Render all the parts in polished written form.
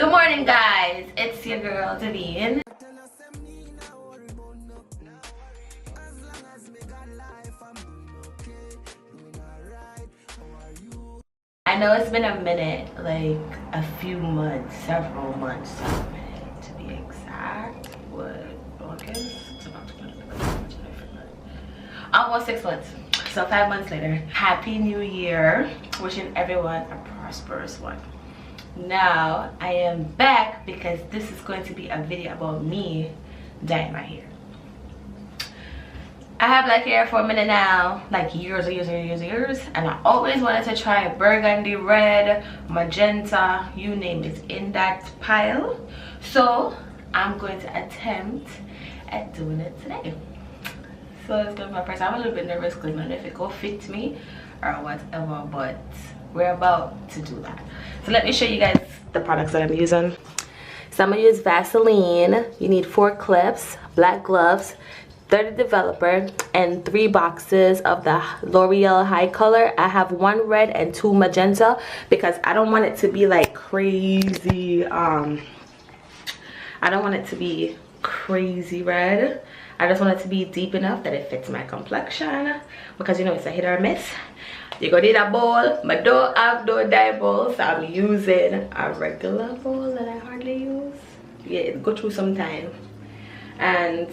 Good morning, guys. It's your girl Davine. I know it's been a minute, like a few months, several months, a minute to be exact. What, August? It's about to almost 6 months. So 5 months later. Happy New Year. Wishing everyone a prosperous one. Now I am back because this is going to be a video about me dyeing my hair. I have black hair for a minute now, like years and I always wanted to try burgundy, red, magenta, you name it, in that pile. So I'm going to attempt at doing it today. So it's gonna be my first. I'm a little bit nervous because I don't know if it will fit me or whatever, but we're about to do that. So let me show you guys the products that I'm using. So I'm gonna use Vaseline. You need 4 clips, black gloves, 30 developer, and 3 boxes of the Loreal Hicolor. I have 1 red and 2 magenta because I don't want it to be like crazy. I don't want it to be crazy red. I just want it to be deep enough that it fits my complexion, because you know it's a hit or miss. You're gonna need a bowl. I don't have no dye bowl, so I'm using a regular bowl that I hardly use. Yeah, it go through some time. And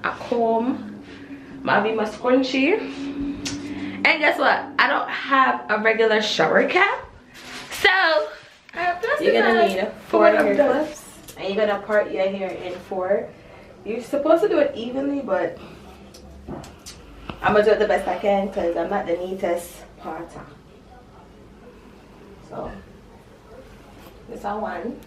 a comb, maybe my scrunchie. And guess what? I don't have a regular shower cap, so you're gonna need 4 hair clips, and you're gonna part your hair in 4. You're supposed to do it evenly, but I'm gonna do it the best I can because I'm not the neatest parter. So this is 1.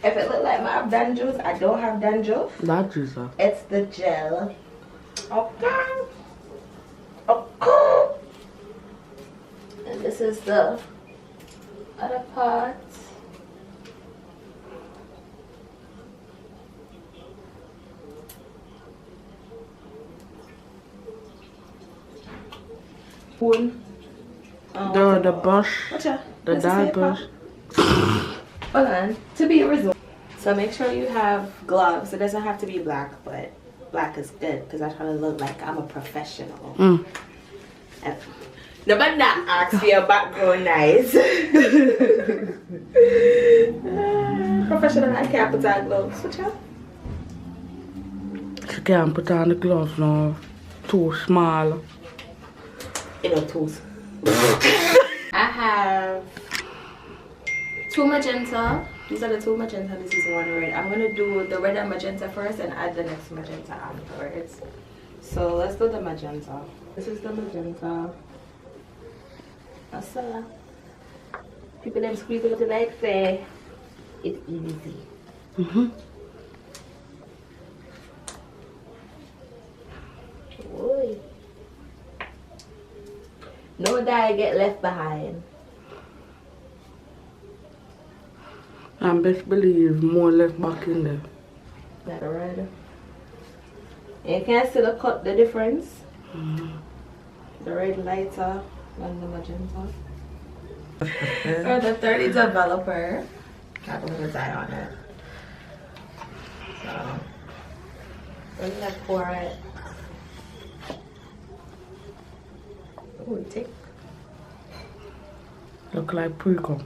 If it look like I have dandruff, I don't have dandruff. Dandruff. It's the gel. Okay. Okay. And this is the other part. Spoon. The brush. What's that? The dye brush. Hold on. To be a result. So make sure you have gloves. It doesn't have to be black, but black is good because I try to look like I'm a professional. Nobody not ask for your background nice. Professional, I can't put on gloves. What's up? She can't put on the gloves now. Too small. You know, tools. I have 2 magenta. These are the 2 magenta. This is 1 red. I'm gonna do the red and magenta first and add the next magenta afterwards. So let's do the magenta. This is the magenta. Masala. People them squeeze it like say it's easy. Boy. No dye get left behind. And best believe more left back in there. That red. You can still cut the difference. The red lighter than the magenta. Or the 30 developer. I don't want to dye on it. So we're gonna pour it. Oh, take. Look like pre-cum.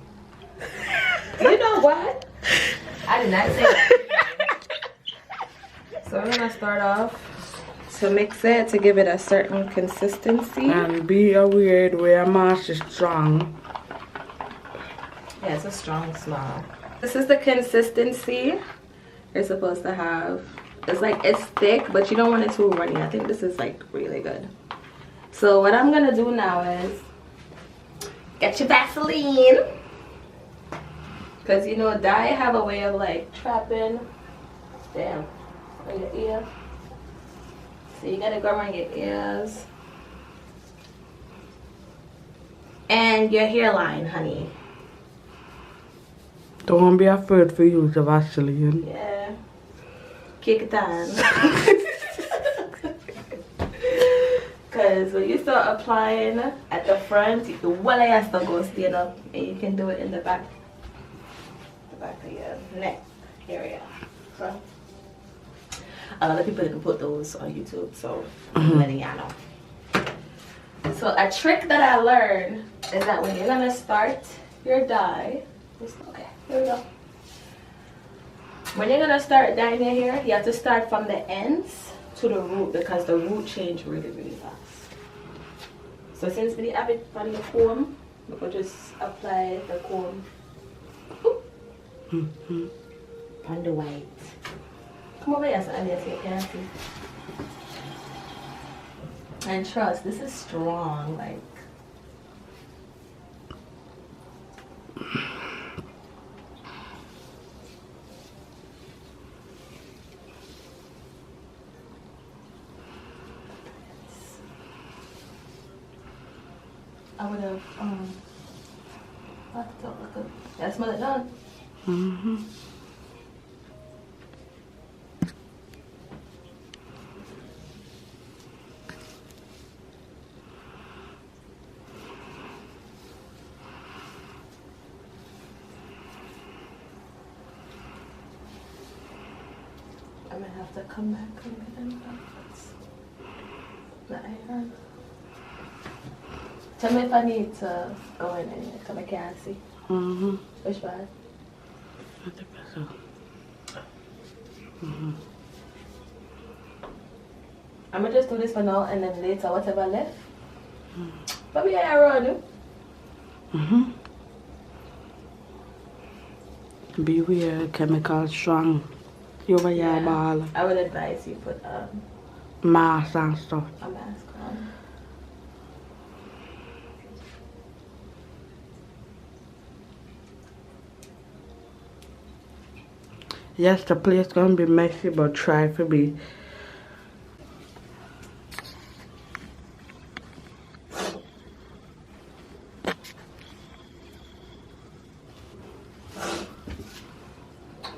You know what? I did not say that. So we're gonna start off to mix it to give it a certain consistency. And be aware the way your mash is strong. Yeah, it's a strong smell. This is the consistency you're supposed to have. It's like, it's thick, but you don't want it too runny. I think this is like really good. So what I'm gonna do now is get your Vaseline. Because you know, dye have a way of like trapping, damn, on your ear. So you gotta go around your ears. And your hairline, honey. Don't be afraid for use the Vaseline. Yeah. kick it on. Because when you start applying at the front, the wallet has to go stand up, and you can do it in the back of your neck area. So a lot of people didn't put those on YouTube, so I'm letting y'all know. So a trick that I learned is that when you're gonna start your dye, okay, here we go. When you're gonna start dyeing your hair, you have to start from the ends to the root because the root change really, really fast. So since we have it on the comb, we will just apply the comb on the white. Come over here, so Alias, you can see. And trust, this is strong, like. I would have, that smell it done. I'm gonna have to come back and get in the iron. Tell me if I need to go in it because I can't see. Which one? I'm gonna just do this for now and then later whatever left. But we are running. Beware, chemical strong. You over your ball. I would advise you put mask and stuff. a mask on. Yes, the place gonna be messy, but try to be.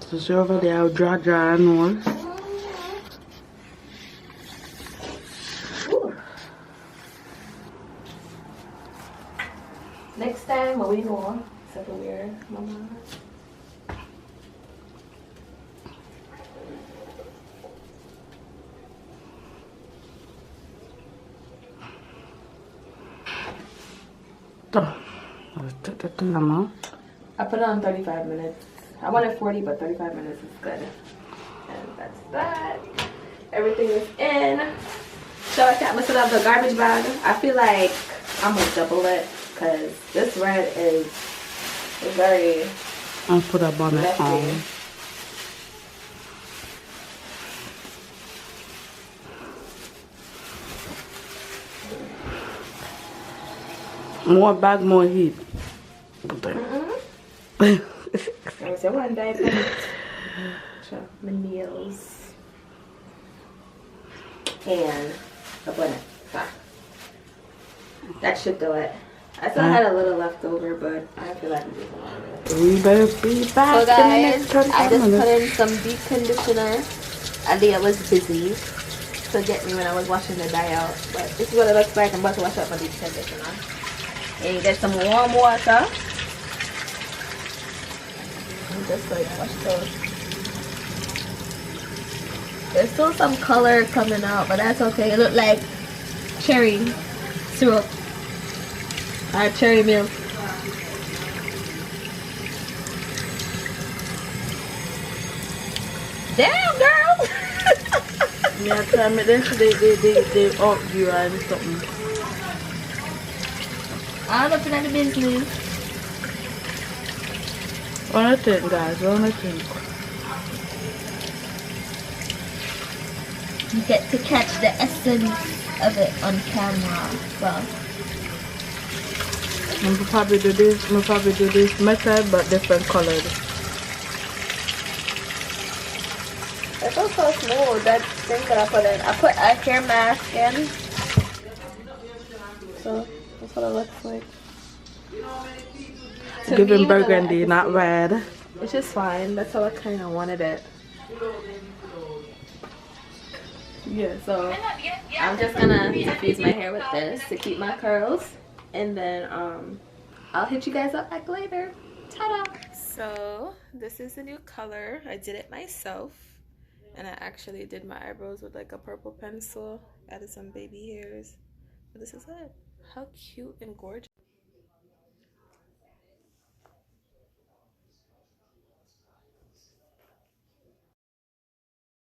So see over there, I'll dry nose. Next time when we go, except for weird, mama. I put it on 35 minutes. I wanted 40, but 35 minutes is good. And that's that. Everything is in. So I can't mess it up the garbage bag. I feel like I'm gonna double it because this red is very I'll put a bonnet messy. on. More bag, more heat. There's a one day my nails and a bonnet. That should do it. I still had a little left over, but I feel like we better be back. So guys, in the next 30 I just minutes. put in some deep conditioner. Aliyah was busy to get me when I was washing the dye out. But this is what it looks like. I'm about to wash out my deep conditioner. And you get some warm water. And just like wash those. There's still some color coming out, but that's okay. It look like cherry syrup. Or cherry milk. Damn, girl! Yeah, tell me this, they up you and something. I'm up in the business. One thing, guys, one thing. You get to catch the essence of it on camera. Well, I'm probably do this method, but different colored. it's also smooth. That thing that I put in. I put a hair mask in. So that's what it looks like. Giving burgundy, not red. Which is fine. That's how I kind of wanted it. Yeah. So I'm just gonna diffuse my hair with this to keep my curls, and then I'll hit you guys up back later. Ta-da! So this is the new color. I did it myself, and I actually did my eyebrows with like a purple pencil, added some baby hairs. But this is it. How cute and gorgeous.